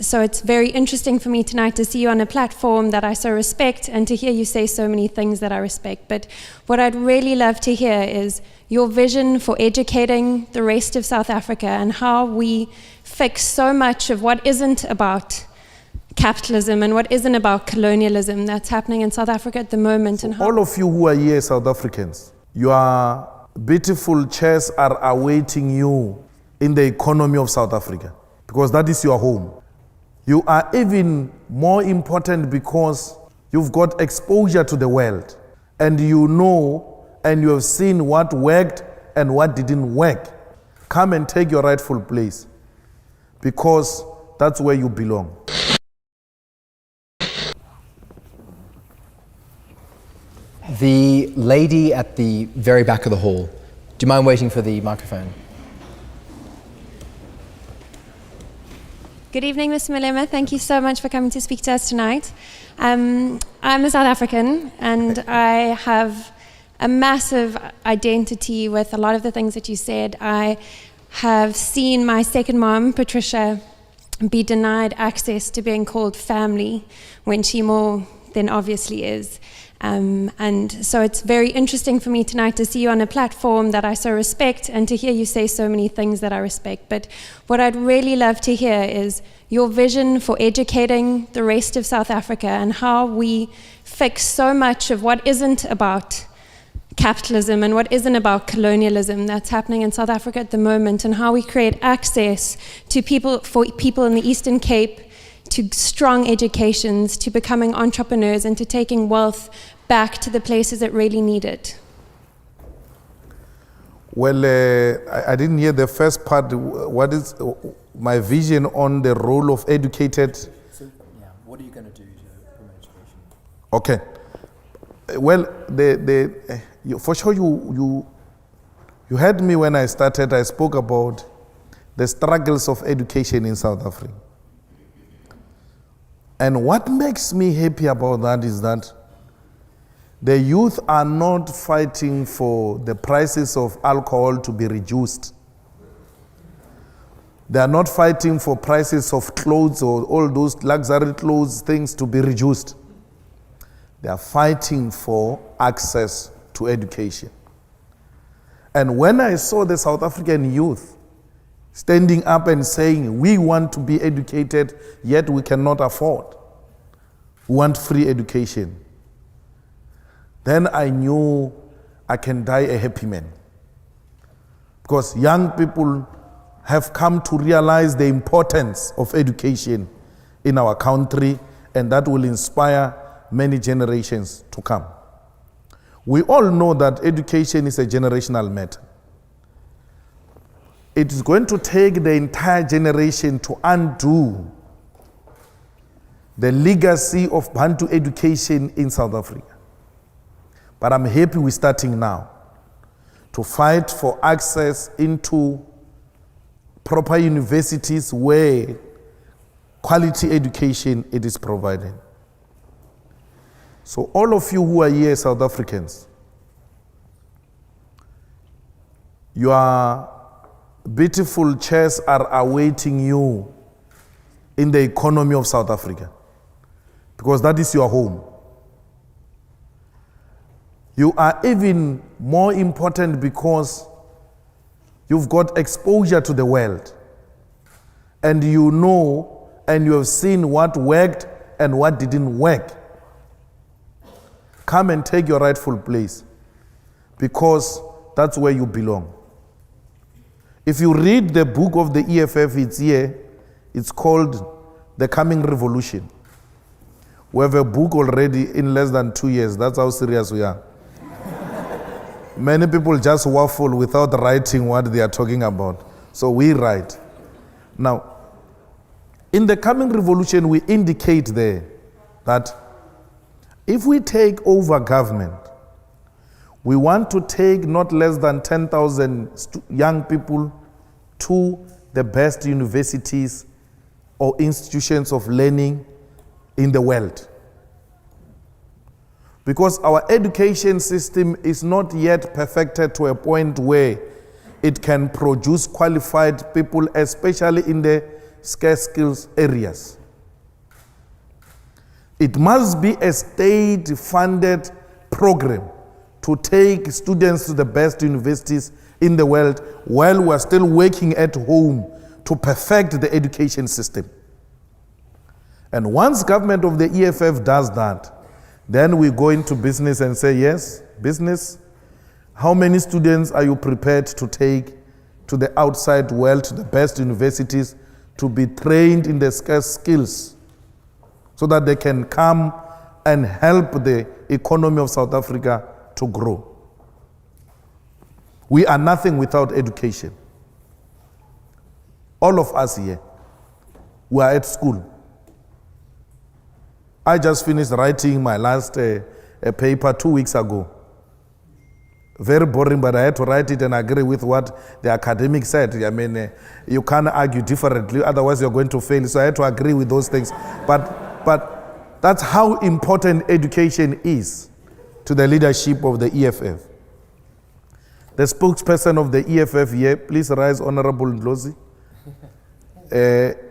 So it's very interesting for me tonight to see you on a platform that I so respect and to hear you say so many things that I respect. But what I'd really love to hear is your vision for educating the rest of South Africa and how we fix so much of what isn't about capitalism and what isn't about colonialism that's happening in South Africa at the moment. And how all of you who are here, South Africans, your beautiful chairs are awaiting you in the economy of South Africa, because that is your home. You are even more important because you've got exposure to the world, and you know and you have seen what worked and what didn't work. Come and take your rightful place, because that's where you belong. The lady at the very back of the hall. Do you mind waiting for the microphone? Good evening, Mr. Malema. Thank you so much for coming to speak to us tonight. I'm a South African, and I have a massive identity with a lot of the things that you said. I have seen my second mom, Patricia, be denied access to being called family when she more than obviously is. And so it's very interesting for me tonight to see you on a platform that I so respect and to hear you say so many things that I respect. But what I'd really love to hear is your vision for educating the rest of South Africa and how we fix so much of what isn't about capitalism and what isn't about colonialism that's happening in South Africa at the moment, and how we create access to for people in the Eastern Cape to strong educations, to becoming entrepreneurs, and to taking wealth back to the places that really need it. Well, I didn't hear the first part. What is my vision on the role of educated? So, yeah, what are you going to do to promote education? Okay. Well, for sure you heard me when I started. I spoke about the struggles of education in South Africa. And what makes me happy about that is that the youth are not fighting for the prices of alcohol to be reduced. They are not fighting for prices of clothes or all those luxury clothes things to be reduced. They are fighting for access to education. And when I saw the South African youth standing up and saying, we want to be educated, yet we cannot afford. We want free education. Then I knew I can die a happy man. Because young people have come to realize the importance of education in our country, and that will inspire many generations to come. We all know that education is a generational matter. It is going to take the entire generation to undo the legacy of Bantu education in South Africa. But I'm happy we're starting now to fight for access into proper universities where quality education it is provided. So all of you who are here, South Africans, your beautiful chairs are awaiting you in the economy of South Africa, because that is your home. You are even more important because you've got exposure to the world, and you know and you have seen what worked and what didn't work. Come and take your rightful place, because that's where you belong. If you read the book of the EFF, it's here. It's called The Coming Revolution. We have a book already in less than 2 years. That's how serious we are. Many people just waffle without writing what they are talking about. So we write. Now, in The Coming Revolution, we indicate there that if we take over government, we want to take not less than 10,000 young people to the best universities or institutions of learning in the world. Because our education system is not yet perfected to a point where it can produce qualified people, especially in the scarce skills areas. It must be a state-funded program to take students to the best universities in the world while we're still working at home to perfect the education system. And once government of the EFF does that, then we go into business and say, yes, business, how many students are you prepared to take to the outside world, to the best universities, to be trained in the scarce skills so that they can come and help the economy of South Africa to grow? We are nothing without education. All of us here, we are at school. I just finished writing my last paper 2 weeks ago. Very boring, but I had to write it and agree with what the academic said. I mean, you can't argue differently, otherwise you're going to fail. So I had to agree with those things. But that's how important education is to the leadership of the EFF. The spokesperson of the EFF here, please rise, Honorable Ndlozi.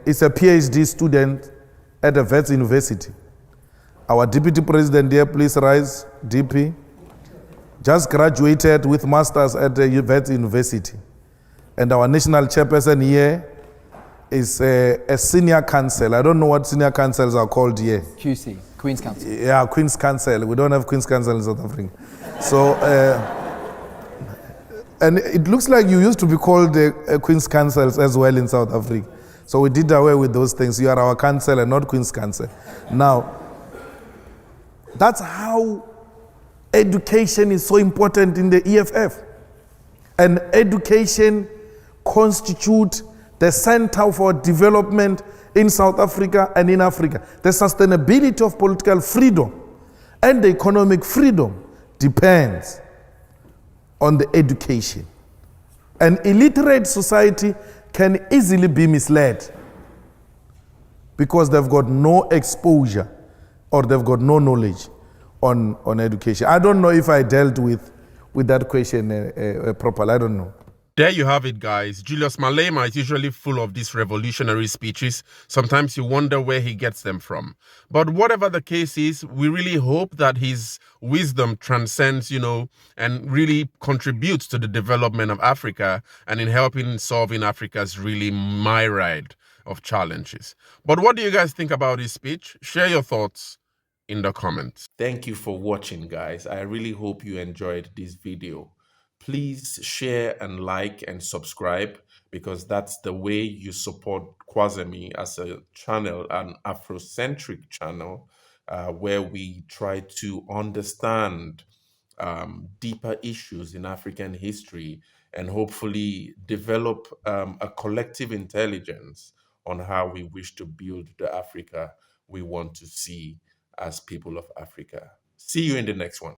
Is a PhD student at the Wits University. Our Deputy President here, please rise, DP. Just graduated with masters at the Wits University. And our national chairperson here is a senior counsel. I don't know what senior counsels are called here. QC, Queen's Counsel. Yeah, Queen's Counsel. We don't have Queen's Counsel in South Africa. So, and it looks like you used to be called Queen's Counsels as well in South Africa. So we did away with those things. You are our counsel and not Queen's Counsel. Now, that's how education is so important in the EFF. And education constitutes the center for development in South Africa and in Africa. The sustainability of political freedom and the economic freedom depends on the education. An illiterate society can easily be misled because they've got no exposure or they've got no knowledge on education. I don't know if I dealt with that question properly. I don't know. There you have it, guys. Julius Malema is usually full of these revolutionary speeches. Sometimes you wonder where he gets them from. But whatever the case is, we really hope that his wisdom transcends, and really contributes to the development of Africa and in helping solving Africa's really myriad of challenges. But what do you guys think about his speech? Share your thoughts in the comments. Thank you for watching, guys. I really hope you enjoyed this video. Please share and like and subscribe, because that's the way you support Kwazemi as a channel, an Afrocentric channel, where we try to understand deeper issues in African history and hopefully develop a collective intelligence on how we wish to build the Africa we want to see as people of Africa. See you in the next one.